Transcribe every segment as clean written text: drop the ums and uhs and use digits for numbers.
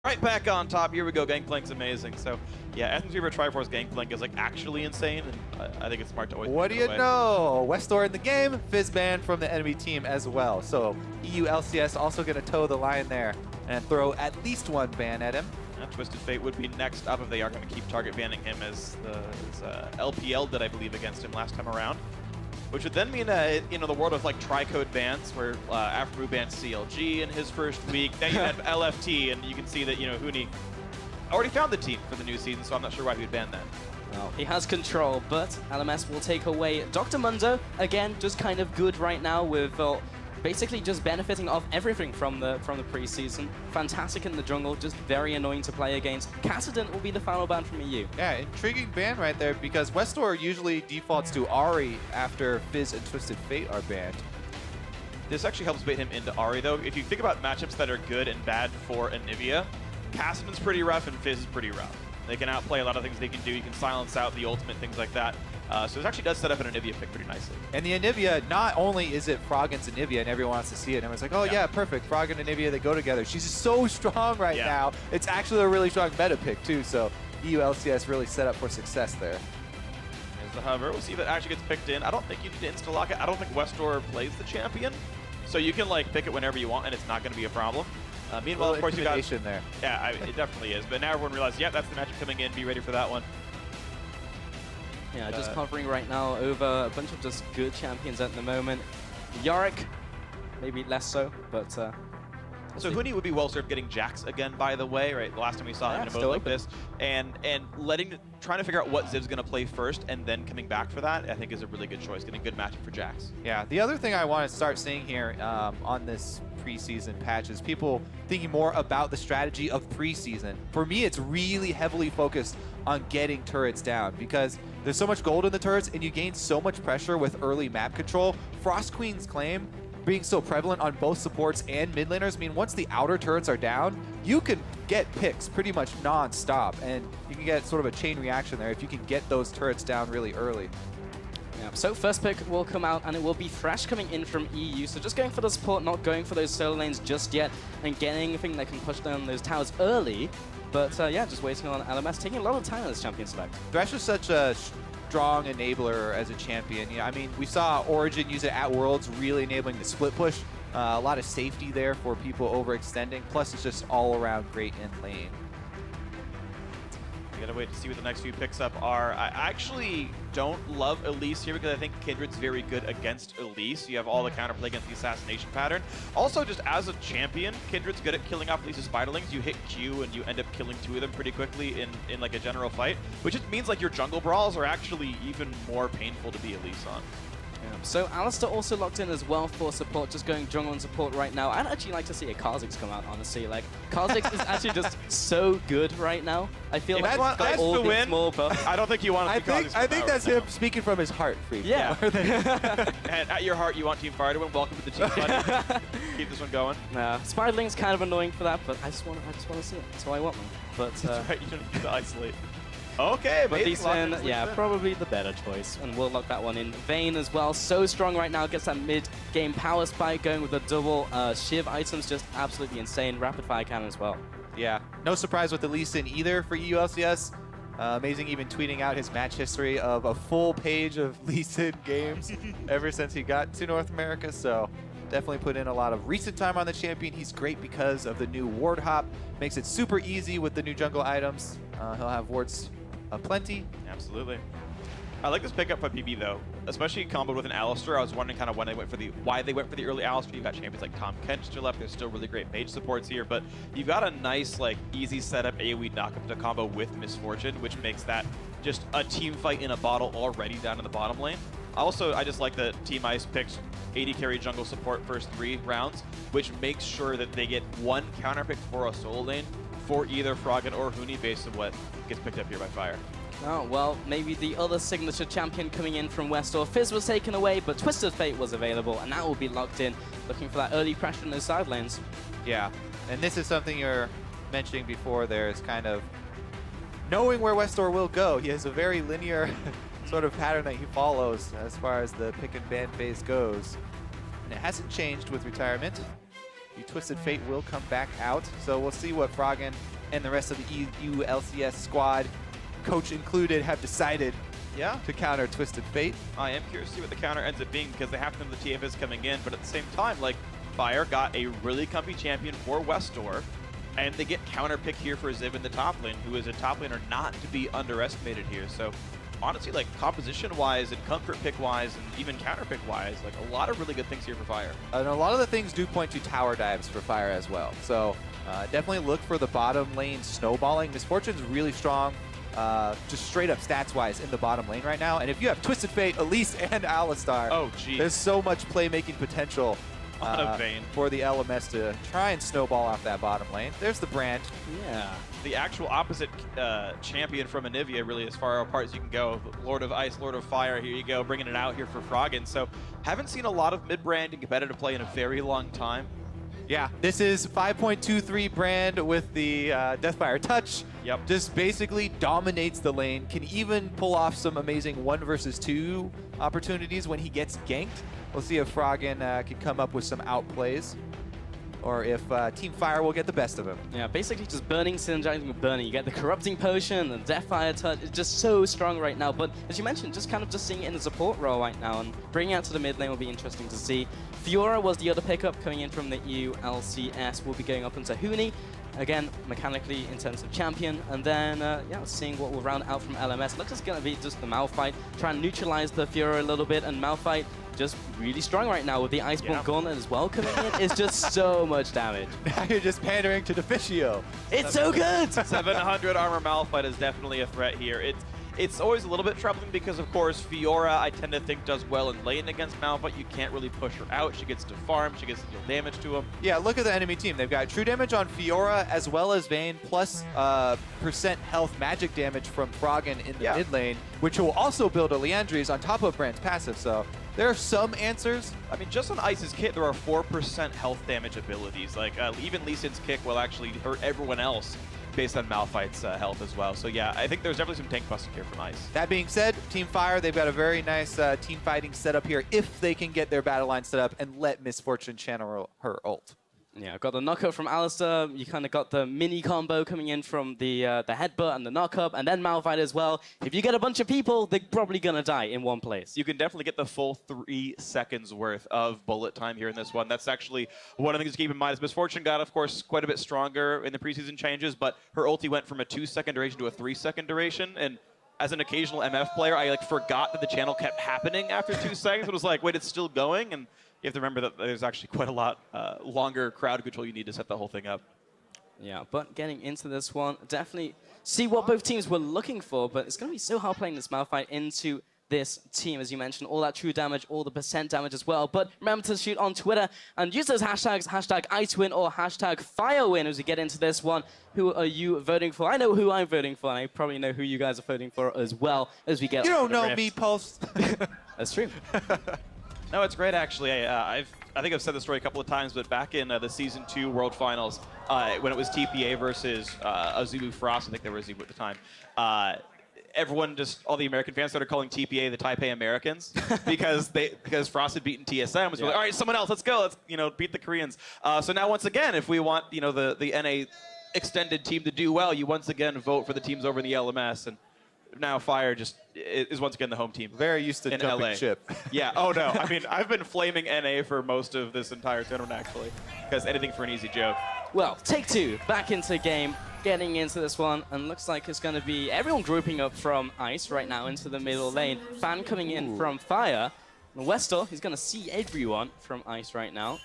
Right back on top. Here we go. Gangplank's amazing. So, yeah, SMC Triforce Gangplank is like actually insane, and I think it's smart to always. What do you know? Westor in the game, Fizz banned from the enemy team as well. So EU LCS also going to toe the line there and throw at least one ban at him. Twisted Fate would be next up if they are going to keep target banning him as LPL did, I believe, against him last time around. Which would then mean, you know, the world of like tri-code bans, where Afro banned CLG in his first week. Then you had LFT, and you can see that, you know, Huni already found the team for the new season, so I'm not sure why he would ban that. Well, he has control, but LMS will take away Dr. Mundo. Again, just kind of good right now with basically just benefiting off everything from the preseason. Fantastic in the jungle, just very annoying to play against. Cassident will be the final ban from EU. Yeah, intriguing ban right there because Westor usually defaults to Ahri after Fizz and Twisted Fate are banned. This actually helps bait him into Ahri, though. If you think about matchups that are good and bad for Anivia, Cassident's pretty rough and Fizz is pretty rough. They can outplay a lot of things they can do. You can silence out the ultimate, things like that. So it actually does set up an Anivia pick pretty nicely. And the Anivia, not only is it Frog and Anivia, and everyone wants to see it, and everyone's like, oh yeah, perfect, Frog and Anivia, they go together. She's so strong right now. It's actually a really strong meta pick too, so EU LCS really set up for success there. There's the hover. We'll see if it actually gets picked in. I don't think you need to insta-lock it. I don't think Westor plays the champion, so you can like pick it whenever you want, and it's not going to be a problem. Meanwhile, of course, you got there. Yeah, I mean, it definitely is. But now everyone realizes, yeah, that's the matchup coming in. Be ready for that one. Yeah, just covering right now over a bunch of just good champions at the moment. Yorick, maybe less so, but... so Huni would be well served getting Jax again, by the way, right? The last time we saw him in a mode like this. And trying to figure out what Ziv's going to play first and then coming back for that, I think is a really good choice. Getting a good matchup for Jax. Yeah, the other thing I want to start seeing here on this preseason patch is people thinking more about the strategy of preseason. For me, it's really heavily focused on getting turrets down because there's so much gold in the turrets and you gain so much pressure with early map control. Frost Queen's claim being so prevalent on both supports and mid laners mean once the outer turrets are down, you can get picks pretty much non-stop, and you can get sort of a chain reaction there if you can get those turrets down really early. Yeah, so first pick will come out, and it will be Thresh coming in from EU, so just going for the support, not going for those solo lanes just yet, and getting anything that can push down those towers early. But yeah, just waiting on LMS, taking a lot of time on this champion select. Thresh is such a strong enabler as a champion. Yeah, I mean, we saw Origin use it at Worlds, really enabling the split push. A lot of safety there for people overextending. Plus, it's just all around great in lane. We gotta wait to see what the next few picks up are. I actually don't love Elise here because I think Kindred's very good against Elise. You have all the counterplay against the assassination pattern. Also, just as a champion, Kindred's good at killing off Elise's spiderlings. You hit Q and you end up killing 2 of them pretty quickly in like a general fight, which just means like your jungle brawls are actually even more painful to be Elise on. Yeah. So Alistair also locked in as well for support, just going jungle and support right now. I'd actually like to see a Kha'Zix come out, honestly. Like, Kha'Zix is actually just so good right now. I feel like he's got all the small buffs. I don't think you want to see Kha'Zix. I think that's him speaking from his heart, Freak. Yeah. And at your heart, you want Team Fire to win. Welcome to the team, buddy. Keep this one going. Nah, Spiderling's kind of annoying for that, but I just want to see it. That's why I want them. But that's right, you don't need to isolate. Okay, but Decent, yeah, probably the better choice, and we'll lock that one in. Vayne as well, so strong right now, gets that mid-game power spike going with the double Shiv items, just absolutely insane. Rapid fire cannon as well. Yeah, no surprise with the Lee Sin either for EU LCS. Amazing even tweeting out his match history of a full page of Lee Sin games ever since he got to North America, so definitely put in a lot of recent time on the champion. He's great because of the new ward hop, makes it super easy with the new jungle items. He'll have wards plenty. Absolutely. I like this pickup by PB though, especially comboed with an Alistair. I was wondering kind of why they went for the early Alistair. You've got champions like Tom Kent still left. There's still really great mage supports here, but you've got a nice like easy setup AoE knockup to combo with Misfortune, which makes that just a team fight in a bottle already down in the bottom lane. Also, I just like that Team Ice picked 80 carry jungle support first 3 rounds, which makes sure that they get 1 counter pick for a solo lane for either Froggen or Huni based on what gets picked up here by Fire. Oh, well, maybe the other signature champion coming in from Westor. Fizz was taken away, but Twisted Fate was available, and that will be locked in, looking for that early pressure in those side lanes. Yeah, and this is something you're mentioning before there is kind of knowing where Westor will go. He has a very linear sort of pattern that he follows as far as the pick and ban phase goes. And it hasn't changed with retirement. The Twisted Fate will come back out, so we'll see what Froggen and the rest of the EU LCS squad, coach included, have decided to counter Twisted Fate. I am curious to see what the counter ends up being because they have to know the TF is coming in, but at the same time, like, Fire got a really comfy champion for Westdoor, and they get counter pick here for Ziv in the top lane, who is a top laner not to be underestimated here. So honestly, like, composition-wise and comfort pick-wise and even counter pick-wise, like, a lot of really good things here for Fire. And a lot of the things do point to tower dives for Fire as well. So definitely look for the bottom lane snowballing. Misfortune's really strong, just straight up stats-wise in the bottom lane right now. And if you have Twisted Fate, Elise, and Alistar, oh, geez. there's so much playmaking potential for the LMS to try and snowball off that bottom lane. There's the brand. Yeah. The actual opposite champion from Anivia, really, as far apart as you can go. Lord of Ice, Lord of Fire, here you go, bringing it out here for Froggen. So haven't seen a lot of mid-brand and competitive play in a very long time. Yeah, this is 5.23 brand with the Deathfire touch. Yep. Just basically dominates the lane. Can even pull off some amazing 1 versus 2 opportunities when he gets ganked. We'll see if Froggen can come up with some outplays, or if Team Fire will get the best of him. Yeah, basically just burning, synergizing with burning. You get the corrupting potion, the Deathfire touch. It's just so strong right now. But as you mentioned, just kind of just seeing it in the support role right now, and bringing it out to the mid lane will be interesting to see. Fiora was the other pickup coming in from the EU LCS. Will be going up into Huni. Again, mechanically intensive champion, and then yeah, seeing what will round out from LMS. Looks like it's gonna be just the Malphite, try and neutralize the Fiora a little bit, and Malphite just really strong right now with the Iceborne Gauntlet as well coming in. It's just so much damage. Now you're just pandering to Deficio. It's so good! 700 armor Malphite is definitely a threat here. It's always a little bit troubling because, of course, Fiora, I tend to think, does well in lane against Malphite. You can't really push her out. She gets to farm. She gets to deal damage to him. Yeah, look at the enemy team. They've got true damage on Fiora as well as Vayne, plus percent health magic damage from Froggen in the mid lane, which will also build a Liandry's on top of Brand's passive. So there are some answers. I mean, just on Ice's kit, there are 4% health damage abilities. Like, even Lee Sin's kick will actually hurt everyone else based on Malphite's health as well. So yeah, I think there's definitely some tank busting here from Ice. That being said, Team Fire, they've got a very nice team fighting setup here if they can get their battle line set up and let Misfortune channel her ult. Yeah, got the knockup from Alistar. You kind of got the mini combo coming in from the headbutt and the knockup, and then Malphite as well. If you get a bunch of people, they're probably gonna die in one place. You can definitely get the full 3 seconds worth of bullet time here in this one. That's actually one of the things to keep in mind. Is Misfortune got, of course, quite a bit stronger in the preseason changes, but her ulti went from a 2-second duration to a 3-second duration, and as an occasional MF player, I forgot that the channel kept happening after 2 seconds. It was like, wait, it's still going? And you have to remember that there's actually quite a lot longer crowd control you need to set the whole thing up. Yeah, but getting into this one, definitely see what both teams were looking for, but it's going to be so hard playing this Malphite into this team, as you mentioned, all that true damage, all the percent damage as well. But remember to shoot on Twitter and use those hashtags, hashtag IceWin or hashtag FireWin as we get into this one. Who are you voting for? I know who I'm voting for, and I probably know who you guys are voting for as well as we get. You don't know me, Pulse. That's true. No, it's great, actually. I think I've said this story a couple of times, but back in the Season 2 World Finals, when it was TPA versus Azubu Frost, I think they were Azubu at the time, everyone all the American fans started calling TPA the Taipei Americans because Frost had beaten TSM. Was like, all right, someone else, let's go, let's beat the Koreans. So now once again, if we want the NA extended team to do well, you once again vote for the teams over the LMS, and now Fire just is once again the home team. Very used to jumping LA. ship. Yeah. Oh no. I mean, I've been flaming NA for most of this entire tournament actually, because anything for an easy joke. Well, take two, back into game, getting into this one, and looks like it's going to be everyone grouping up from Ice right now into the middle lane. Fan coming in from Fire. And Westor, he's going to see everyone from Ice right now.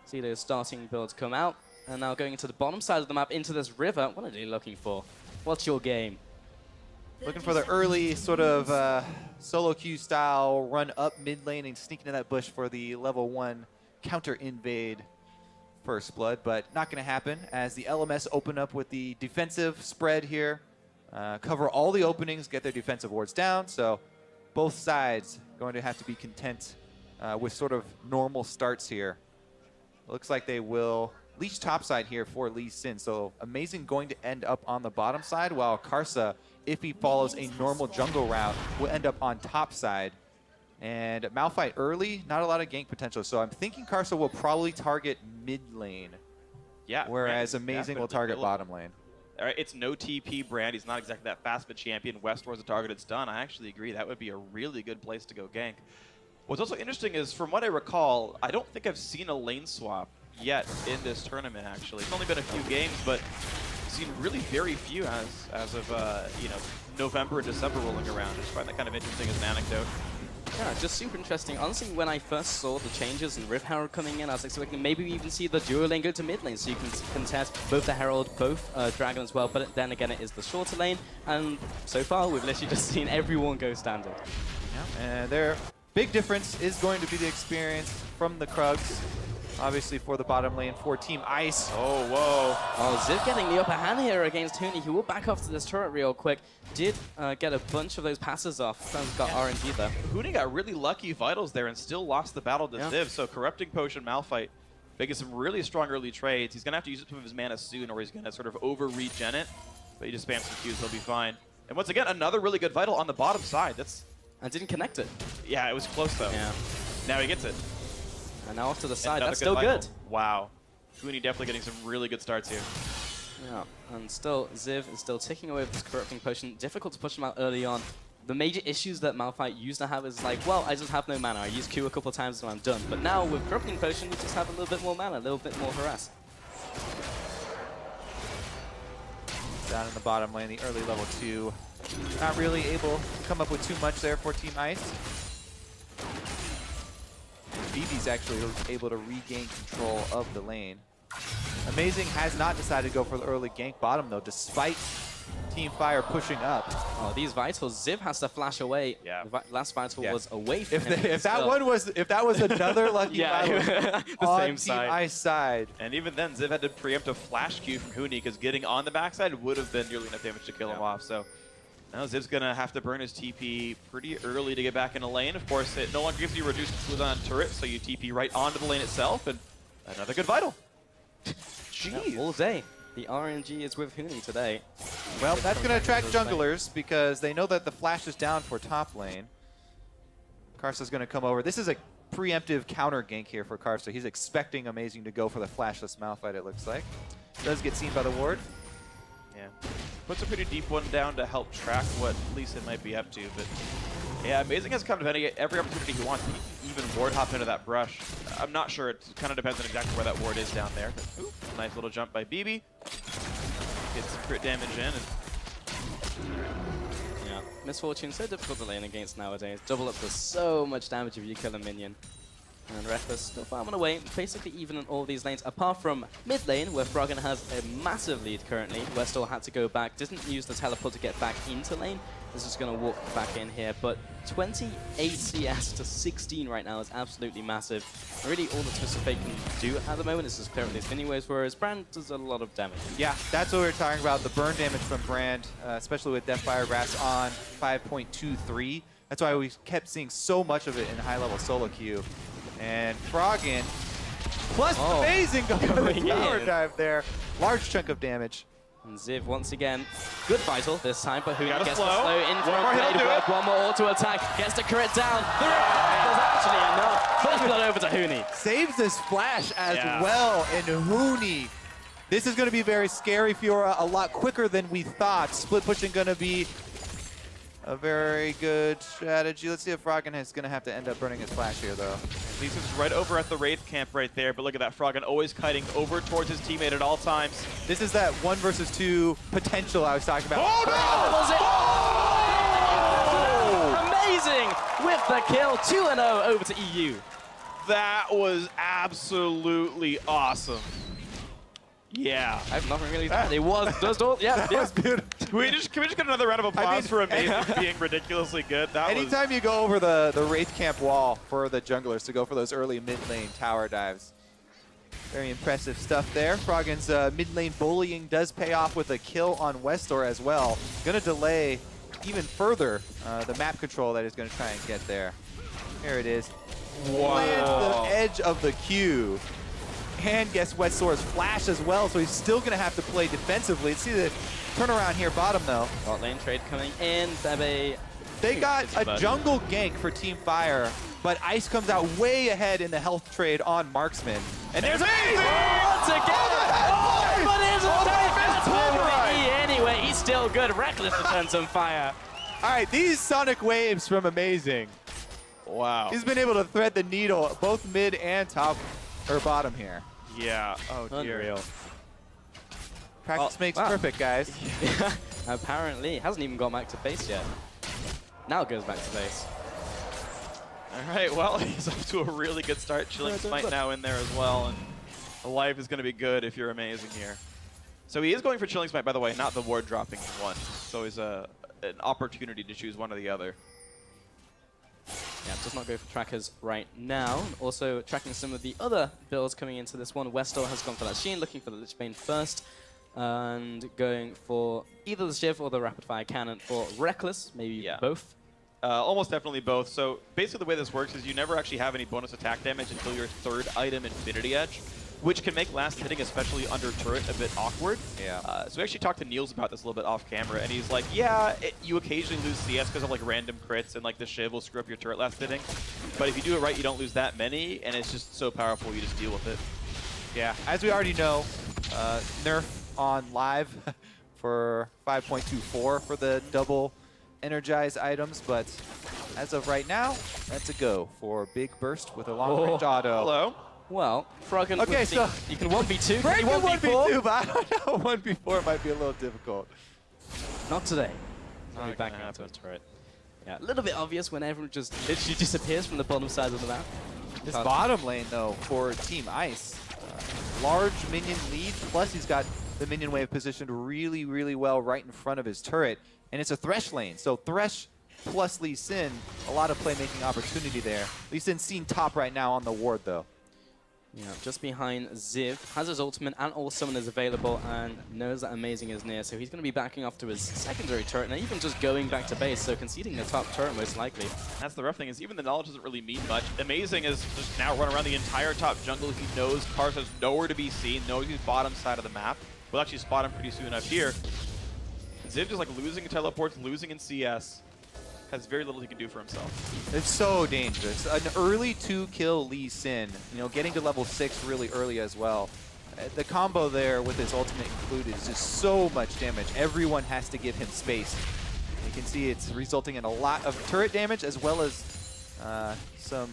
See those starting builds come out. And now going into the bottom side of the map, into this river. What are they looking for? What's your game? Looking for the early sort of solo queue style run up mid lane and sneak into that bush for the level 1 counter invade first blood, but not going to happen as the LMS open up with the defensive spread here, cover all the openings, get their defensive wards down. So both sides going to have to be content with sort of normal starts here. Looks like they will leech topside here for Lee Sin. So Amazing going to end up on the bottom side, while Karsa, if he follows a normal jungle route, will end up on top side. And Malphite early, not a lot of gank potential. So I'm thinking Karsa will probably target mid lane. Yeah. Whereas Amazing will target bottom lane. All right, it's no TP brand. He's not exactly that fast of a champion. Westwar's a targeted stun. I actually agree. That would be a really good place to go gank. What's also interesting is, from what I recall, I don't think I've seen a lane swap yet in this tournament, actually. It's only been a few games, but I've seen really very few as of, you know, November and December rolling around. I just find that kind of interesting as an anecdote. Yeah, just super interesting. Honestly, when I first saw the changes and Rift Herald coming in, I was expecting maybe we even see the duo lane go to mid lane, so you can contest both the Herald, both Dragon as well, but then again it is the shorter lane, and so far we've literally just seen everyone go standard. Yeah, and their big difference is going to be the experience from the Krugs. Obviously for the bottom lane for Team Ice. Oh, whoa. Oh, Ziv getting the upper hand here against Huni. He will back off to this turret real quick. Did get a bunch of those passes off. Got RNG there. Huni got really lucky vitals there and still lost the battle to Yeah. Ziv, so Corrupting Potion Malphite making some really strong early trades. He's going to have to use some of his mana soon, or he's going to sort of over-regen it. But he just spams some Qs, he'll be fine. And once again, another really good vital on the bottom side. That's, And didn't connect it. yeah, it was close though. Yeah. Now he gets it. And now off to the side. Another That's still vital. good. Wow. Huni definitely getting some really good starts here. Yeah. And still, Ziv is still ticking away with this Corrupting Potion. Difficult to push him out early on. The major issues that Malphite used to have is like, well, I just have no mana. I use Q a couple of times and I'm done. But now with Corrupting Potion, you just have a little bit more mana, a little bit more harass. Down in the bottom lane, the early level 2. Not really able to come up with too much there for Team Ice. BB's actually able to regain control of the lane. Amazing has not decided to go for the early gank bottom though, despite Team Fire pushing up. Oh, these vitals, Ziv has to flash away. Yeah. The last vital Yeah. was away from him. If that was another lucky vital the on same Team side. Ice side. And even then, Ziv had to preempt a flash Q from Huni because getting on the backside would have been nearly enough damage to kill him off. So now Ziv's going to have to burn his TP pretty early to get back in the lane. Of course, it no longer gives you reduced cooldown turret, so you TP right onto the lane itself, and another good vital. Jeez. Yeah, all day. The RNG is with Huni today. Well, that's going to attract junglers because they know that the flash is down for top lane. Karsa's going to come over. This is a preemptive counter gank here for Karsa. He's expecting Amazing to go for the flashless Malphite, it looks like. Does get seen by the ward. Yeah. Puts a pretty deep one down to help track what Lee Sin might be up to, but yeah, Amazing has kind of every opportunity he wants. He can even ward hop into that brush. I'm not sure. It kind of depends on exactly where that ward is down there. Ooh, nice little jump by BB. Gets some crit damage in. And Yeah. Misfortune, so difficult to lane against nowadays. Double up does so much damage if you kill a minion. And Reckless still farming away, basically even in all these lanes, apart from mid lane, where Froggen has a massive lead currently. Westall had to go back, didn't use the teleport to get back into lane. This is going to walk back in here, but 28 CS to 16 right now is absolutely massive. Really all that Twisted Fate can do at the moment is just clear up these mini waves, whereas Brand does a lot of damage. Yeah, that's what we were talking about, the burn damage from Brand, especially with Deathfire Grass on 5.23. That's why we kept seeing so much of it in high-level solo queue. And Froggen, plus Amazing going for the tower dive there. Large chunk of damage. And Ziv once again, good vital this time, but Huni Gotta gets slow. the slow in One front. more, he'll Blade do Work, it. one more auto attack, gets the crit down. There's actually enough. First blood over to Huni. Saves this flash as Yeah. well, and Huni. This is going to be very scary, Fiora, a lot quicker than we thought. Split pushing going to be a very good strategy. Let's see if Froggen is going to have to end up burning his flash here, though. Lee Sin's right over at the Wraith camp right there, but look at that. Froggen always kiting over towards his teammate at all times. This is that 1 versus 2 potential I was talking about. Oh, no! Amazing with the kill, 2-0 over to EU. That was absolutely awesome. Yeah. I have nothing really to add. It was just all, yeah. That was beautiful. Can we just get another round of applause for Amazing being ridiculously good? That Anytime you go over the Wraith camp wall for the junglers to go for those early mid lane tower dives. Very impressive stuff there. Froggen's mid lane bullying does pay off with a kill on Westor as well. Gonna delay even further the map control that he's gonna try and get there. Here it is. Lands the edge of the queue. And guess Westor's flash as well, so he's still gonna have to play defensively. Let's see the turnaround here bottom though. Bot lane trade coming in, Bebe. They got It's a bad. jungle gank for Team Fire, but Ice comes out way ahead in the health trade on Marksman. And there's Amazing! Once again! But it's a Oh, that's that's over right. still good. Reckless returns on fire. All right, these Sonic Waves from Amazing. Wow. He's been able to thread the needle both mid and top or bottom here. Yeah. Oh, dear. Unreal. Practice makes wow. perfect, guys. Apparently, hasn't even got back to base yet. Now it goes back to base. All right, well, he's off to a really good start. Chilling Smite now in there as well, and the life is going to be good if you're Amazing here. So he is going for Chilling Smite, by the way, not the ward dropping one. So it's an opportunity to choose one or the other. Yeah, does not go for trackers right now. Also tracking some of the other builds coming into this one. Westor has gone for that Sheen, looking for the Lich Bane first. And going for either the Shiv or the Rapid Fire Cannon for Reckless, maybe both. Almost definitely both. So basically the way this works is you never actually have any bonus attack damage until your third item, Infinity Edge, which can make last hitting, especially under turret, a bit awkward. Yeah. So we actually talked to Niels about this a little bit off camera, and he's like, yeah, you occasionally lose CS because of like random crits, and like the Shiv will screw up your turret last hitting. But if you do it right, you don't lose that many, and it's just so powerful, you just deal with it. Yeah, as we already know, nerf on live for 5.24 for the double energized items, but as of right now, that's a go for Big Burst with a long-range auto. Hello. Well, Froggen, Okay, so you can 1v2, Frank can you 1v4? but I don't know, 1v4 might be a little difficult. Not today. Not Not back gonna into happen. a turret. Yeah, a little bit obvious when everyone just literally disappears from the bottom side of the map. This bottom lane, though, for Team Ice, large minion lead, plus he's got the minion wave positioned really, really well right in front of his turret, and it's a Thresh lane, so Thresh plus Lee Sin, a lot of playmaking opportunity there. Lee Sin seen top right now on the ward, though. Yeah, just behind Ziv, has his ultimate and all summoners available and knows that Amazing is near, so he's going to be backing off to his secondary turret and even just going back to base, so conceding the top turret most likely. That's the rough thing, is even the knowledge doesn't really mean much. Amazing is just now run around the entire top jungle. He knows Kars has nowhere to be seen, knows he's bottom side of the map. We'll actually spot him pretty soon up here. Ziv just like losing in teleports, losing in CS. Has very little he can do for himself. It's so dangerous. An early 2-kill Lee Sin, you know, getting to level 6 really early as well. The combo there with his ultimate included is just so much damage. Everyone has to give him space. You can see it's resulting in a lot of turret damage as well as some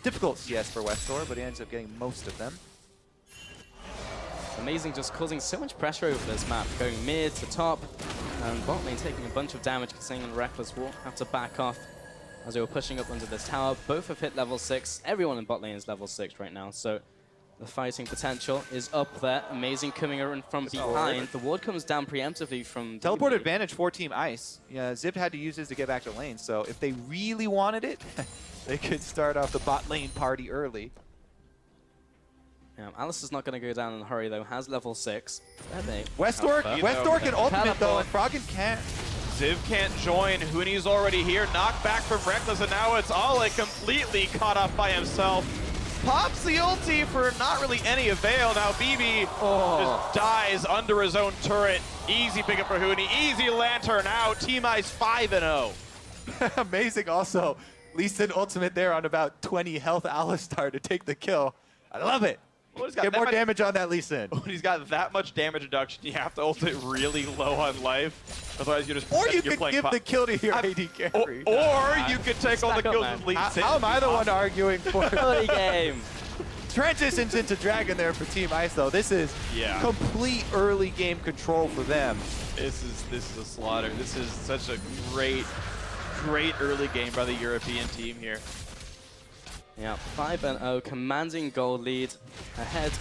difficult CS for Westor, but he ends up getting most of them. Amazing just causing so much pressure over this map, going mid to top, and bot lane taking a bunch of damage, considering Reckless will have to back off as they were pushing up under this tower. Both have hit level 6. Everyone in bot lane is level 6 right now, so the fighting potential is up there. Amazing coming in from behind. The ward comes down preemptively from Teleport DB. advantage for Team Ice. Yeah, Zip had to use his to get back to lane, so if they really wanted it, they could start off the bot lane party early. Yeah, Alistair's not going to go down in a hurry, though. Has level 6. Westor can ultimate, though, and Froggen can't. Ziv can't join. Huni's already here. Knocked back from Reckless, and now it's Ale completely caught off by himself. Pops the ulti for not really any avail. Now BB just dies under his own turret. Easy pickup for Huni. Easy lantern out. Team Ice 5-0. Amazing also. Lee Sin ultimate there on about 20 health Alistar to take the kill. I love it. Get more damage on that Lee Sin. When he's got that much damage reduction, you have to ult it really low on life. Otherwise, you're just Or you you're could give the kill to your AD carry. Or you could take all the Stack up, kills man. with Lee Sin. How am I the one arguing for Early game. transitions into Dragon there for Team Ice, though? This is complete early game control for them. This is a slaughter. This is such a great early game by the European team here. Yeah, 5-0, commanding gold lead ahead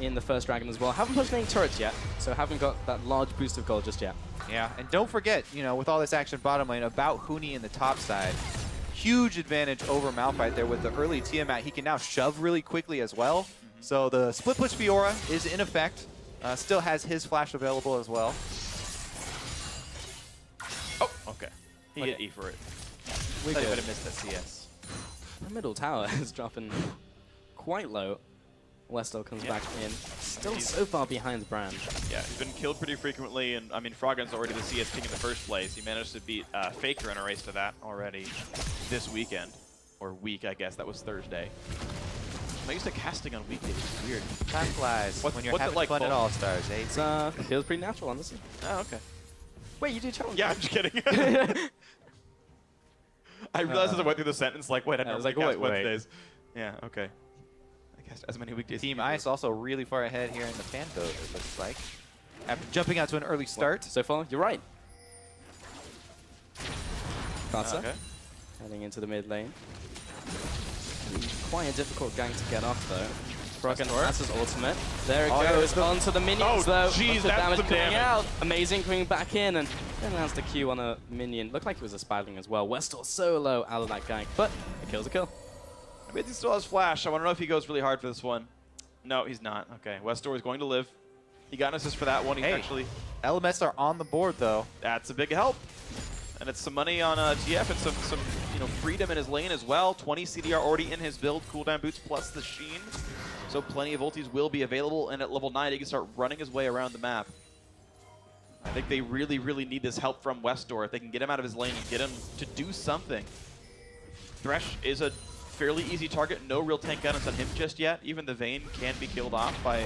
in the first Dragon as well. Haven't pushed any turrets yet, so haven't got that large boost of gold just yet. Yeah, and don't forget, you know, with all this action bottom lane, about Huni in the top side. Huge advantage over Malphite there with the early Tiamat. He can now shove really quickly as well. So the split push Fiora is in effect. Still has his flash available as well. Oh, okay. He hit E for it. We I good. would have missed that CS. The middle tower is dropping quite low. Westel comes back in. Still so far behind Brand. Yeah, he's been killed pretty frequently, and I mean, Froggen's already the CS king in the first place. He managed to beat Faker in a race to that already this weekend. Or week, I guess. That was Thursday. I'm used to casting on weekdays. It's weird. Time flies when you're what's it having like, fun at Paul? All-Stars, eh? It feels pretty natural, honestly. Oh, okay. Wait, you do challenge? Yeah, I'm just kidding. I realized as I went through the sentence, like, wait, I I was normally like, cast wait. Wednesdays. Yeah, okay. I cast as many weekdays. Team as you Ice also really far ahead here in the fan vote, it looks like. After jumping out to an early start. So far, you're right. Carter, Okay. heading into the mid lane. Quite a difficult gang to get off, though. Froggen has his ultimate. There it goes, onto the minions, though. Jeez, Lots of that's damage some coming damage. out. Amazing, coming back in, and then lands the Q on a minion. Looked like it was a Spidling as well. Westor so low out of that gang, but a kill's a kill. I mean, he still has Flash. I want to know if he goes really hard for this one. No, he's not. Okay, Westor is going to live. He got an assist for that one. He actually... LMS are on the board, though. That's a big help. And it's some money on TF and some freedom in his lane as well. 20 CDR already in his build. Cooldown boots plus the Sheen. So plenty of ultis will be available. And at level 9, he can start running his way around the map. I think they really, really need this help from Westor. If they can get him out of his lane and get him to do something. Thresh is a fairly easy target. No real tank guidance on him just yet. Even the Vayne can be killed off by a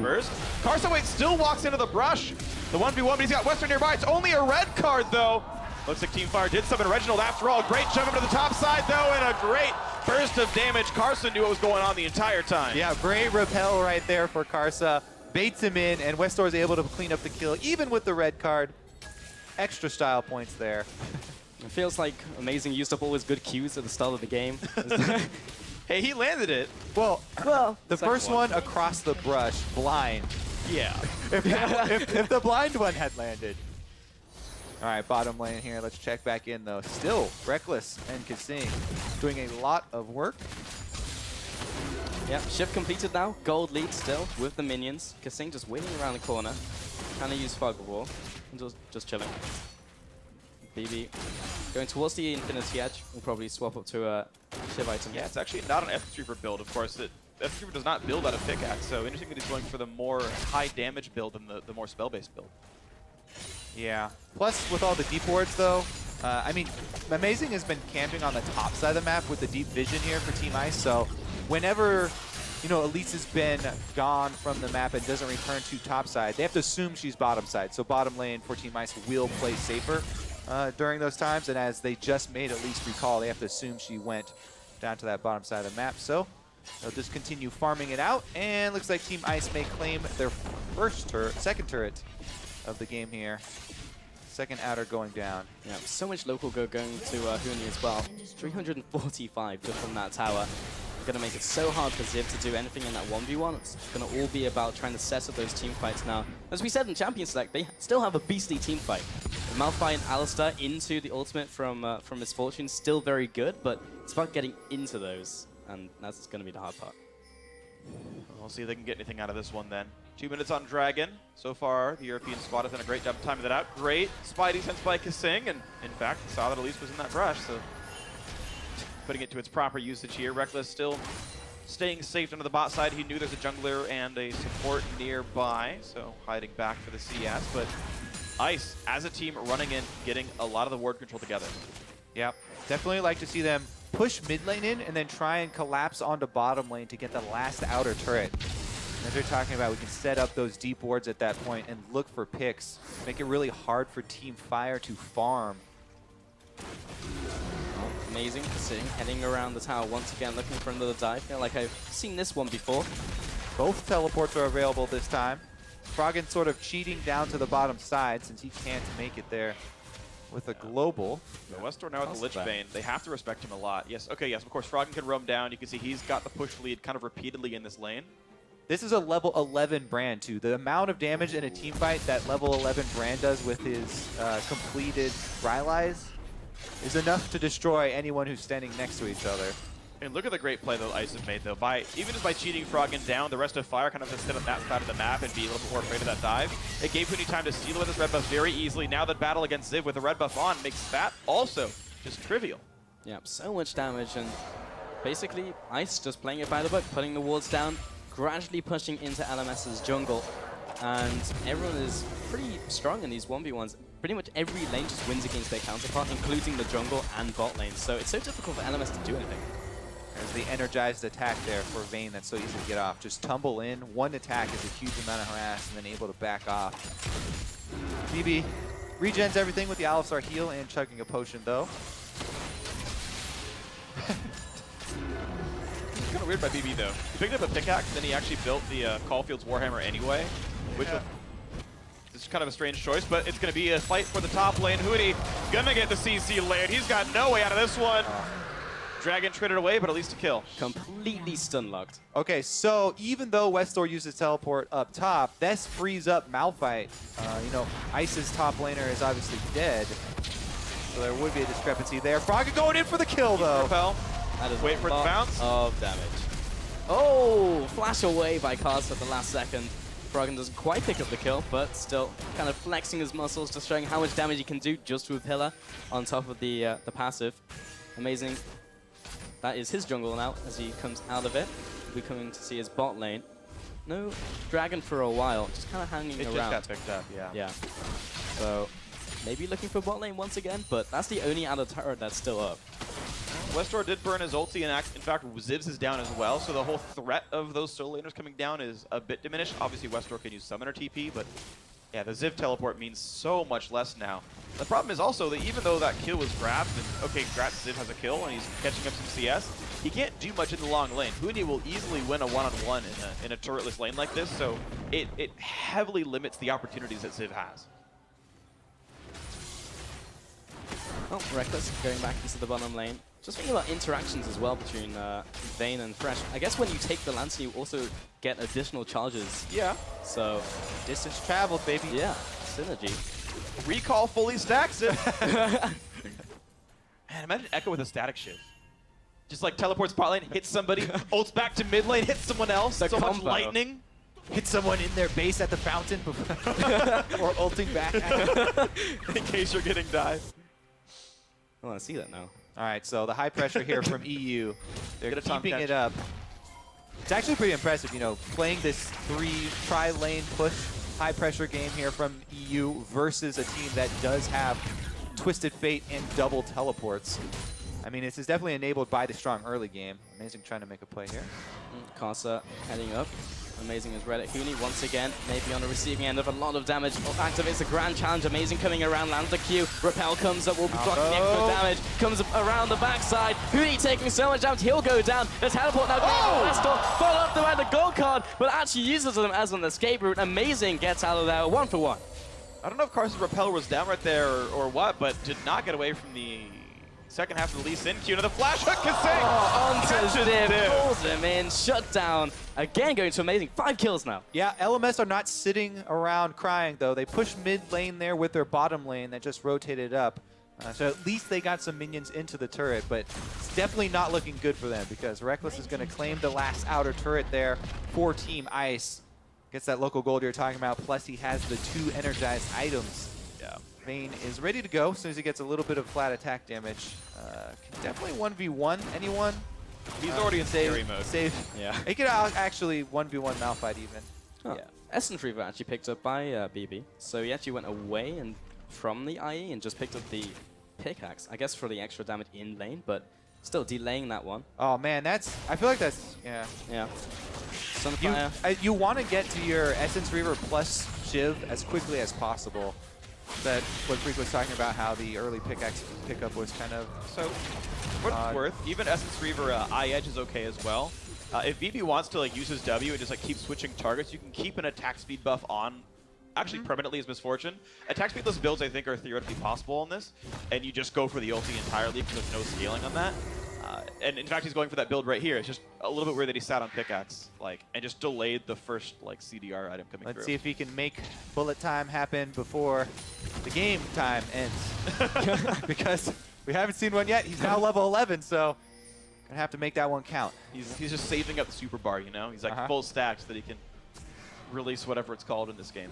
burst. Carson still walks into the brush. The 1v1, but he's got Westor nearby. It's only a red card, though. Looks like Team Fire did summon Reginald after all. Great jump up to the top side, though, and a great burst of damage. Carson knew what was going on the entire time. Yeah, great repel right there for Karsa. Baits him in, and Westor is able to clean up the kill, even with the red card. Extra style points there. It feels like Amazing used up always good Qs at the start of the game. Hey, he landed it. Well, the second first one across the brush, blind. Yeah. if the blind one had landed. All right, bottom lane here. Let's check back in, though. Still, Reckless and Kasing doing a lot of work. Yeah, shift completed now. Gold lead still with the minions. Kasing just waiting around the corner. Trying to use Fog of War. Just chilling. BB going towards the Infinity Edge. We'll probably swap up to a Shiv item. Yeah, it's actually not an F-Reaver build, of course. F-Reaver does not build out of pickaxe, so interesting that he's going for the more high damage build than the more spell-based build. Yeah. Plus, with all the deep wards, though, I mean, Amazing has been camping on the top side of the map with the deep vision here for Team Ice, so whenever, Elise has been gone from the map and doesn't return to top side, they have to assume she's bottom side, so bottom lane for Team Ice will play safer during those times, and as they just made Elise recall, they have to assume she went down to that bottom side of the map, so they'll just continue farming it out, and looks like Team Ice may claim their second turret of the game here. Second outer going down. Yeah, so much local go going to Huni as well. 345 just from that tower. Going to make it so hard for Ziv to do anything in that 1v1. It's going to all be about trying to set up those team fights now. As we said in Champions Select, they still have a beastly team fight. Malphite and Alistar into the ultimate from Misfortune, still very good, but it's about getting into those, and that's going to be the hard part. We'll see if they can get anything out of this one then. 2 minutes on Dragon. So far, the European squad has done a great job timing that out. Great Spidey sense by Kasing, and in fact, saw that Elise was in that brush, so putting it to its proper usage here. Reckless still staying safe under the bot side. He knew there's a jungler and a support nearby, so hiding back for the CS, but Ice, as a team, running in, getting a lot of the ward control together. Yep, definitely like to see them push mid lane in and then try and collapse onto bottom lane to get the last outer turret. As they're talking about, we can set up those deep wards at that point and look for picks. Make it really hard for Team Fire to farm. Amazing Kasing heading around the tower once again, looking for another dive. I feel like I've seen this one before. Both teleports are available this time. Froggen sort of cheating down to the bottom side since he can't make it there with a global. The Westor now with the Lich Bane. They have to respect him a lot. Yes, okay, yes, of course, Froggen can roam down. You can see he's got the push lead kind of repeatedly in this lane. This is a level 11 Brand, too. The amount of damage in a team fight that level 11 Brand does with his completed Rylai's is enough to destroy anyone who's standing next to each other. And look at the great play that Ice has made, though. Even just by cheating Froggen down, the rest of Fire kind of has to sit on that side of the map and be a little bit more afraid of that dive. It gave Huni time to steal with his red buff very easily. Now the battle against Ziv with the red buff on makes that also just trivial. Yeah, so much damage, and basically Ice just playing it by the book, putting the wards down, gradually pushing into LMS's jungle, and everyone is pretty strong in these 1v1s. Pretty much every lane just wins against their counterpart, including the jungle and bot lane, so it's so difficult for LMS to do anything. There's the energized attack there for Vayne that's so easy to get off. Just tumble in, one attack is a huge amount of harass, and then able to back off. BB Regens everything with the Alistar heal and chugging a potion, though. It's kind of weird by BB, though. He picked up a pickaxe, then he actually built the Caulfield's Warhammer anyway, which was it's kind of a strange choice, but it's going to be a fight for the top lane. Hootie gonna get the CC layered. He's got no way out of this one. Dragon traded away, but at least a kill. Completely stun locked. Okay, so even though Westor uses teleport up top, this frees up Malphite. You know, Ice's top laner is obviously dead, so there would be a discrepancy there. Froggen going in for the kill, though. Repel. That is Wait a for the lot bounce. of damage. Oh, flash away by Cars at the last second. Froggen doesn't quite pick up the kill, but still kind of flexing his muscles, just showing how much damage he can do just with Pillar on top of the passive. Amazing. That is his jungle now as he comes out of it. We're coming to see his bot lane. No Dragon for a while, just kind of hanging It around. just got picked up, yeah. Yeah. So maybe looking for bot lane once again, but that's the only other turret that's still up. Westor did burn his ulti, and in fact, Zivs is down as well, so the whole threat of those solo laners coming down is a bit diminished. Obviously, Westor can use Summoner TP, but yeah, the Ziv teleport means so much less now. The problem is also that even though that kill was grabbed, and okay, congrats, Ziv has a kill, and he's catching up some CS, he can't do much in the long lane. Huni will easily win a one-on-one in a turretless lane like this, so it heavily limits the opportunities that Ziv has. Oh, Reckless going back into the bottom lane. Just thinking about interactions as well between Vayne and Thresh. I guess when you take the Lance, you also get additional charges. Yeah. So, Distance traveled, baby. yeah, synergy. Recall fully stacks it. Man, imagine Echo with a static shift. Just like teleports bot lane, hits somebody, ults back to mid lane, hits someone else. The So much combo. lightning. Hit someone in their base at the fountain or ulting back. In case you're getting dive. I want to see that now. All right, so the high pressure here from EU. They're Get a Tom keeping catch. it up. It's actually pretty impressive, you know, playing this tri-lane push high pressure game here from EU versus a team that does have Twisted Fate and double teleports. I mean, this is definitely enabled by the strong early game. Amazing trying to make a play here. Casa heading up. Amazing as Reddit. Huni once again, maybe on the receiving end of a lot of damage. Activates the Grand Challenge. Amazing coming around, lands the Q. Repel comes up, will be blocking the extra damage. Comes up around the backside. Huni taking so much damage, he'll go down. The teleport now going to Westor. Follow up by the gold card, but actually uses them as an escape route. Amazing gets out of there, 1 for 1. I don't know if Carson's Repel was down right there or what, but did not get away from the second half of the Lee Sin Q. Another flash hook, Kaseng! Onto Ziv, pulls him in, shut down. Again going to amazing, 5 kills now. Yeah, LMS are not sitting around crying, though. They push mid lane there with their bottom lane that just rotated up. So at least they got some minions into the turret, but it's definitely not looking good for them because Reckless is going to claim the last outer turret there for Team Ice. Gets that local gold you're talking about, plus he has the 2 energized items. Yeah. Vayne is ready to go as soon as he gets a little bit of flat attack damage. Can definitely 1v1 anyone. He's already in scary mode. Save. Yeah. He could actually 1v1 Malphite even. Oh. Yeah. Essence Reaver actually picked up by BB. So he actually went away and from the IE and just picked up the pickaxe. I guess for the extra damage in lane, but still delaying that one. Oh man, I feel like that's, yeah. Yeah. Sunfire. You want to get to your Essence Reaver plus Shiv as quickly as possible. That what Freak was talking about, how the early pickaxe pickup was kind of So, for what it's worth, even Essence Reaver Eye Edge is okay as well. If BB wants to like use his W and just like keep switching targets, you can keep an attack speed buff on, actually permanently as Misfortune. Attack speedless builds I think are theoretically possible on this, and you just go for the ulti entirely because there's no scaling on that. And in fact, he's going for that build right here. It's just a little bit weird that he sat on pickaxe, like, and just delayed the first like CDR item coming through. Let's see if he can make bullet time happen before the game time ends. Because we haven't seen one yet. He's now level 11, so gonna have to make that one count. He's just saving up the super bar, you know? He's like full stacked so that he can release whatever it's called in this game.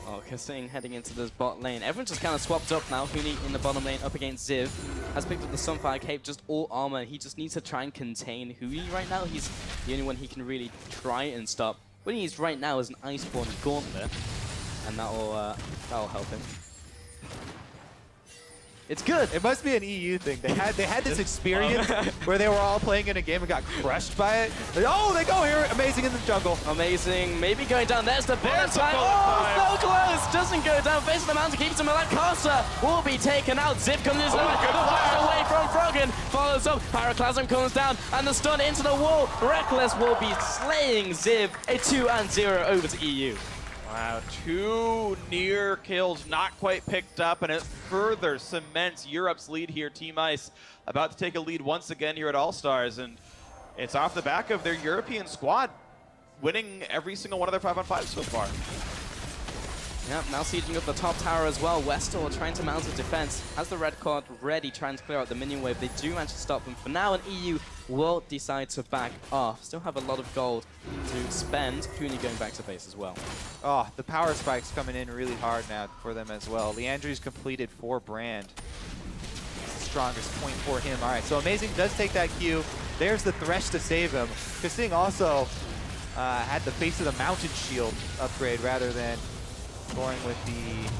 Oh, Kaseng heading into this bot lane. Everyone just kind of swapped up now. Huni in the bottom lane up against Ziv. Has picked up the Sunfire Cape, just all armor. He just needs to try and contain Huni right now. He's the only one he can really try and stop. What he needs right now is an Iceborne Gauntlet, and that'll help him. It's good. It must be an EU thing. They had this experience where they were all playing in a game and got crushed by it. Like, oh, they go here, amazing in the jungle. Amazing. Maybe going down. There's the bullet There's the time. bullet Oh, time. so close. Doesn't go down. Facing the mountain, keeps him alive. Costa will be taken out. Zip comes in. good flash. Away from Froggen. Follows up. Pyroclasm comes down. And the stun into the wall. Reckless will be slaying Ziv. A 2-0 over to EU. Wow, 2 near kills not quite picked up, and it further cements Europe's lead here. Team Ice about to take a lead once again here at All-Stars, and it's off the back of their European squad winning every single one of their 5-on-5 so far. Yep, now sieging up the top tower as well. Westall trying to mount a defense. Has the red card ready, trying to clear out the minion wave. They do manage to stop them for now, and EU will decide to back off. Still have a lot of gold to spend. Cooney going back to base as well. Oh, the power spike's coming in really hard now for them as well. Leandri's completed for Brand. It's the strongest point for him. All right, so Amazing does take that Q. There's the Thresh to save him. Kasing also had the face of the mountain shield upgrade rather than going with the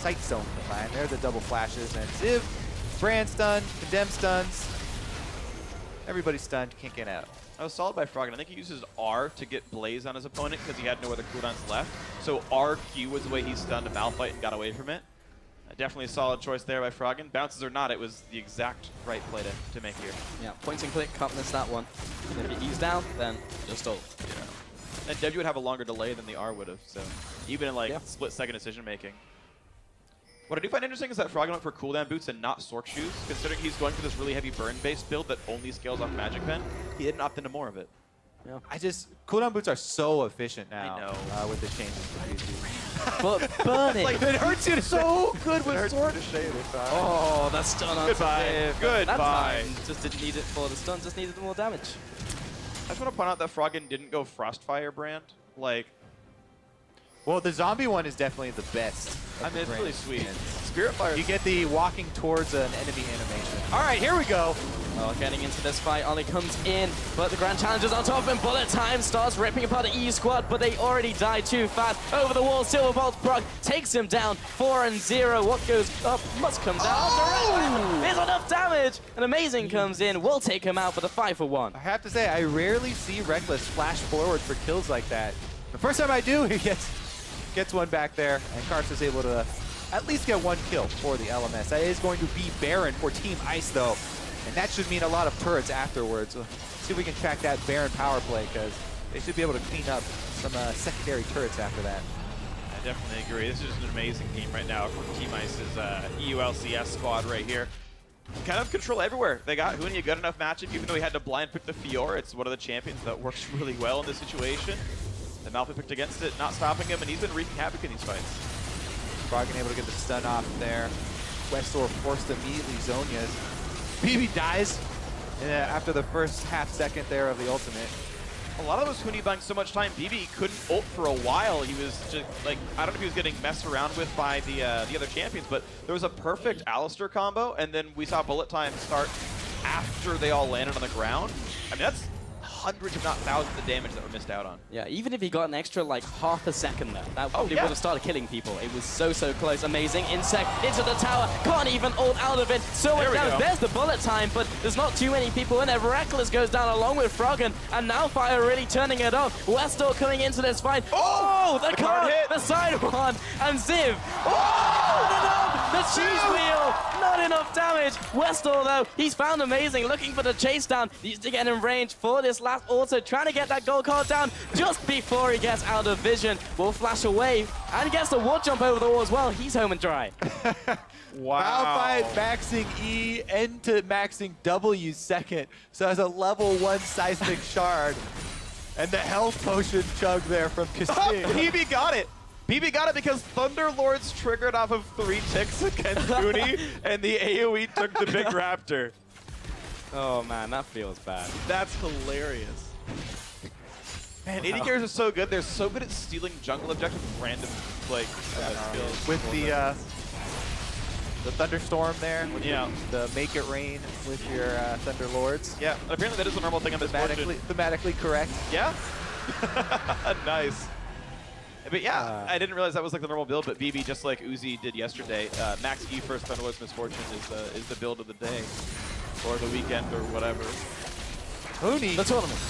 sight zone design. There are the double flashes, and Ziv, Brand stun, Condemn stuns. Everybody's stunned, can't get out. That was solid by Froggen. I think he uses R to get Blaze on his opponent because he had no other cooldowns left. So RQ was the way he stunned a Malphite and got away from it. Definitely a solid choice there by Froggen. Bounces or not, it was the exact right play to make here. Yeah, point and click, can't miss that one. And if he's down, then just ult. Yeah. And W would have a longer delay than the R would have, so even in like split-second decision making. What I do find interesting is that Froggen went for cooldown boots and not Sork shoes, considering he's going for this really heavy burn-based build that only scales off Magic Pen. He didn't opt into more of it. Yeah. Cooldown boots are so efficient now. I know. With the changes to PC. But burning. Like, it hurts you so good with Sork. Oh, that's stun on Goodbye. Goodbye. That time just didn't need it for the stun, just needed more damage. I just want to point out that Froggen didn't go Frostfire Brand. Like, Well, the zombie one is definitely the best. I mean, it's really brands. sweet. Spirit Fire. You get the walking towards an enemy animation. All right, here we go. Oh, getting into this fight, Ollie comes in, but the Grand Challenger's on top of him. Bullet time starts ripping apart the EU squad, but they already died too fast. Over the wall, Silverbolt proc takes him down, 4-0. What goes up must come down. Oh! There's enough damage. And Amazing comes in, will take him out for the 5-for-1. I have to say, I rarely see Reckless flash forward for kills like that. The first time I do, he gets one back there, and Karst is able to at least get one kill for the LMS. That is going to be Baron for Team Ice, though. And that should mean a lot of turrets afterwards. Let's see if we can track that Baron power play, because they should be able to clean up some secondary turrets after that. I definitely agree. This is just an amazing team right now from Team Ice's EU LCS squad right here. Kind of control everywhere. They got Huni a good enough matchup, even though he had to blind pick the Fiora. It's one of the champions that works really well in this situation. The Malphite picked against it, not stopping him, and he's been wreaking havoc in these fights. Froggen able to get the stun off there. Westall forced to immediately Zhonya's. BB dies after the first half second there of the ultimate. A lot of those Huni buying so much time, BB couldn't ult for a while. He was just like, I don't know if he was getting messed around with by the other champions, but there was a perfect Alistair combo, and then we saw bullet time start after they all landed on the ground. I mean, that's hundreds, if not thousands, of damage that were missed out on. Yeah, even if he got an extra like half a second there, that probably yeah. would have started killing people. It was so close. Amazing. Insect into the tower. Can't even ult out of it. So much damage. There's the bullet time, but there's not too many people in there. Reckless goes down along with Froggen, and now Fire really turning it off. Westall coming into this fight. Oh, the card hit. The side one, and Ziv. Oh, the cheese wheel. Not enough damage. Westall, though, he's found Amazing, looking for the chase down. He's to get in range for this last auto, trying to get that gold card down just before he gets out of vision. Will flash away and gets the wall jump over the wall as well. He's home and dry. Wow. Malphite maxing E into maxing W second. So as a level 1 seismic shard. And the health potion chug there from Kasing. BB got it. BB got it because Thunderlords triggered off of 3 ticks against Huni, and the AoE took the big raptor. Oh man, that feels bad. That's hilarious. Man, AD carries are so good. They're so good at stealing jungle objectives with random, like, skills. With the thunderstorm there. With Yeah. The make it rain with your Thunderlords. Yeah, and apparently that is a normal thing on this board. Thematically correct. Yeah? Nice. But yeah, I didn't realize that was like the normal build, but BB, just like Uzi did yesterday, Max E first Thunderlord's Misfortune is the build of the day, or the weekend, or whatever. Huni. The tournament.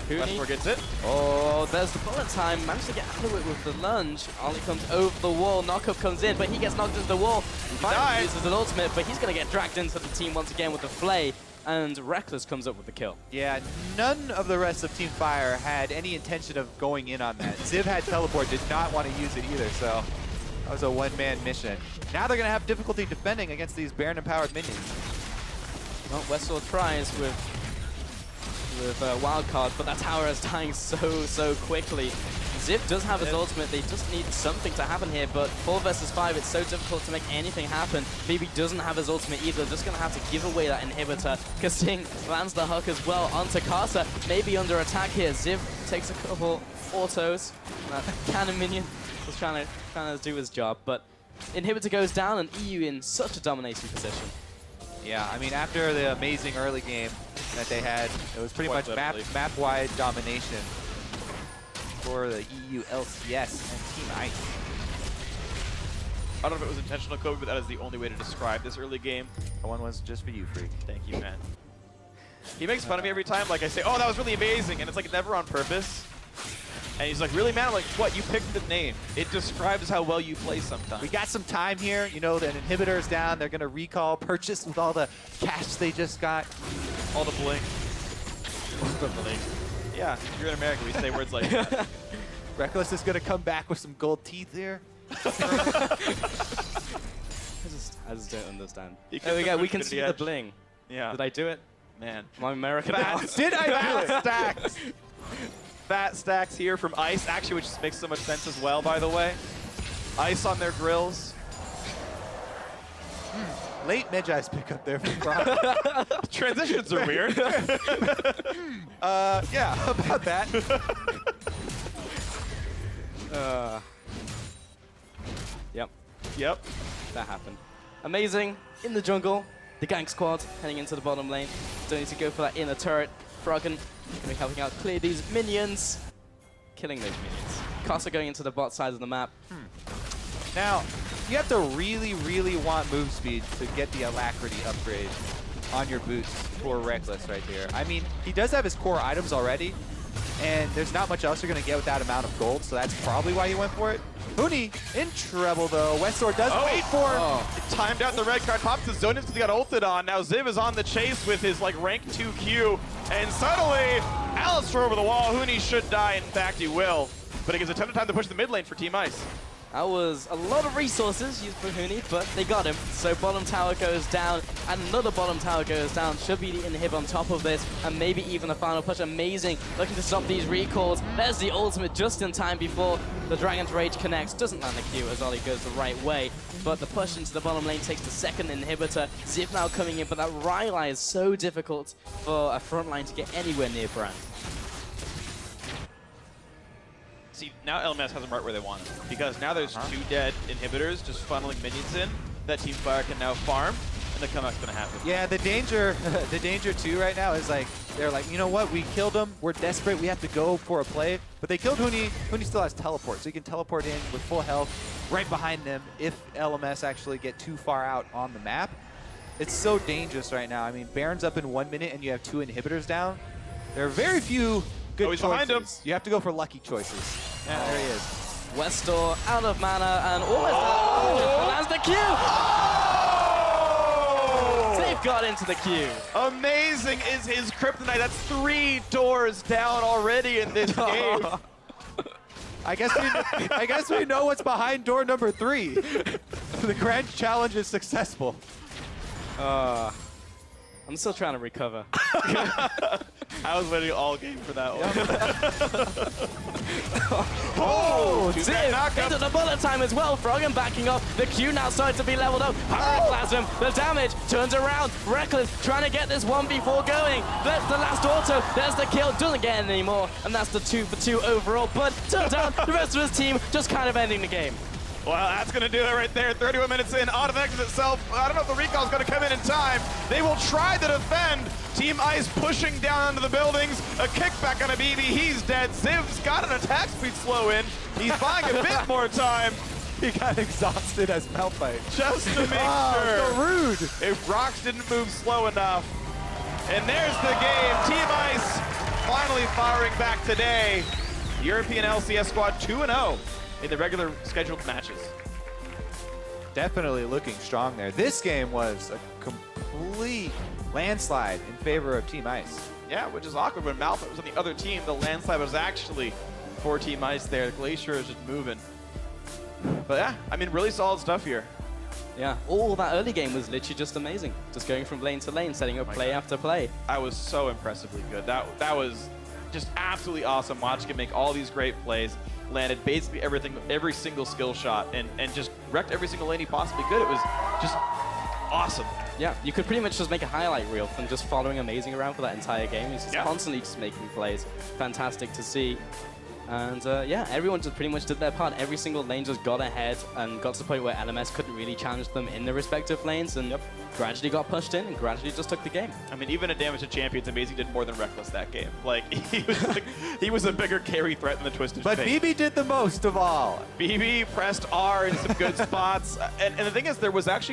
Westmore gets it. Oh, there's the bullet time. Managed to get out of it with the lunge. Ollie comes over the wall. Knockup comes in, but he gets knocked into the wall. Finally uses an ultimate, but he's going to get dragged into the team once again with the Flay. And Reckless comes up with the kill. Yeah, none of the rest of Team Fire had any intention of going in on that. Ziv had teleport, did not want to use it either, so that was a one-man mission. Now they're going to have difficulty defending against these Baron-empowered minions. Well, Westall tries with Wildcard, but that tower is dying so quickly. Ziv does have his ultimate, they just need something to happen here, but 4 versus 5, it's so difficult to make anything happen. BB doesn't have his ultimate either, just gonna have to give away that inhibitor. Kasing lands the hook as well onto Casa, maybe under attack here. Ziv takes a couple autos, that cannon minion was trying to do his job, but inhibitor goes down and EU in such a dominating position. Yeah, I mean, after the amazing early game that they had, it was pretty much map-wide domination for the EU LCS and Team Ice. I don't know if it was intentional, Kobe, but that is the only way to describe this early game. That one was just for you, Freak. Thank you, man. He makes fun of me every time. Like, I say, oh, that was really amazing. And it's like never on purpose. And he's like, really, man? I'm like, what? You picked the name. It describes how well you play sometimes. We got some time here. You know, the inhibitor is down. They're going to recall, purchase with all the cash they just got. All the bling. Yeah, you're in America. We say words like that. Reckless is going to come back with some gold teeth here. I just don't understand. There we go, we can see the bling. Yeah. Did I do it? Man. Am I American now? Did I do it? Stacks. Fat stacks here from Ice, actually, which makes so much sense as well, by the way. Ice on their grills. Late Medjai's pickup there from Brock. Transitions are weird. Yeah, how about that? Yep, that happened. Amazing, in the jungle, the gank squad heading into the bottom lane. Don't need to go for that inner turret. Froggen going to be helping out clear these minions. Killing those minions. Casa going into the bot side of the map. Now, you have to really want move speed to get the Alacrity upgrade on your boots for Reckless right there. I mean, he does have his core items already, and there's not much else you're going to get with that amount of gold, so that's probably why he went for it. Huni in trouble, though. Westdoor does wait for him. Timed out the red card, pops the zone because he got ulted on. Now Ziv is on the chase with his like rank 2 Q, and suddenly Alistair over the wall. Huni should die, in fact he will, but it gives a ton of time to push the mid lane for Team Ice. That was a lot of resources used for Huni, but they got him. So bottom tower goes down, and another bottom tower goes down. Should be the inhib on top of this, and maybe even a final push. Amazing, looking to stop these recalls. There's the ultimate just in time before the Dragon's Rage connects. Doesn't land the Q as Ollie goes the right way, but the push into the bottom lane takes the second inhibitor. Ziv now coming in, but that Rylai is so difficult for a front line to get anywhere near Brand. See, now LMS has them right where they want them, because now there's 2 dead inhibitors just funneling minions in that Team Fire can now farm, and the comeback's gonna happen. Yeah, the danger too right now is like, they're like, you know what, we killed him, we're desperate, we have to go for a play. But they killed Huni. Huni still has teleport, so he can teleport in with full health right behind them if LMS actually get too far out on the map. It's so dangerous right now. I mean, Baron's up in 1 minute and you have 2 inhibitors down. There are very few good he's choices. behind him. You have to go for lucky choices. Yeah, there he is. Westdoor out of mana and almost lands the Q! They've got into the Q. Amazing is his kryptonite. That's 3 doors down already in this game. I guess we know what's behind door number 3. The grand challenge is successful. I'm still trying to recover. I was waiting all game for that one. Ziv into the bullet time as well. Froggen backing up. The Q now starting to be leveled up. Pyroclasm, the damage turns around. Reckless trying to get this 1v4 going. That's the last auto. There's the kill. Doesn't get it anymore. And that's the 2 for 2 overall. But turns out the rest of his team just kind of ending the game. Well, that's going to do it right there. 31 minutes in. Autodex itself. I don't know if the recall's going to come in time. They will try to defend. Team Ice pushing down into the buildings. A kickback on a BB. He's dead. Ziv's got an attack speed slow in. He's buying a bit more time. He got exhausted as Malphite. Just to make sure. So rude. If Rocks didn't move slow enough. And there's the game. Team Ice finally firing back today. European LCS squad 2-0 in the regular scheduled matches. Definitely looking strong there. This game was a complete landslide in favor of Team Ice. Yeah, which is awkward when Malphite was on the other team. The landslide was actually for Team Ice there. Glacier is just moving. But yeah, I mean, really solid stuff here. Yeah, all that early game was literally just amazing. Just going from lane to lane, setting up play after play. I was so impressively good. That was just absolutely awesome watching him make all these great plays. Landed basically everything, every single skill shot, and just wrecked every single lane he possibly could. It was just awesome. Yeah, you could pretty much just make a highlight reel from just following Amazing around for that entire game. He's just Yeah. constantly just making plays. Fantastic to see. And yeah, everyone just pretty much did their part. Every single lane just got ahead and got to the point where LMS couldn't really challenge them in their respective lanes, and gradually got pushed in and gradually just took the game. I mean, even at Damage to Champions, Amazing did more than Reckless that game. Like, he was a bigger carry threat than the Twisted But Fate. BB did the most of all. BB pressed R in some good spots. And the thing is, there was actually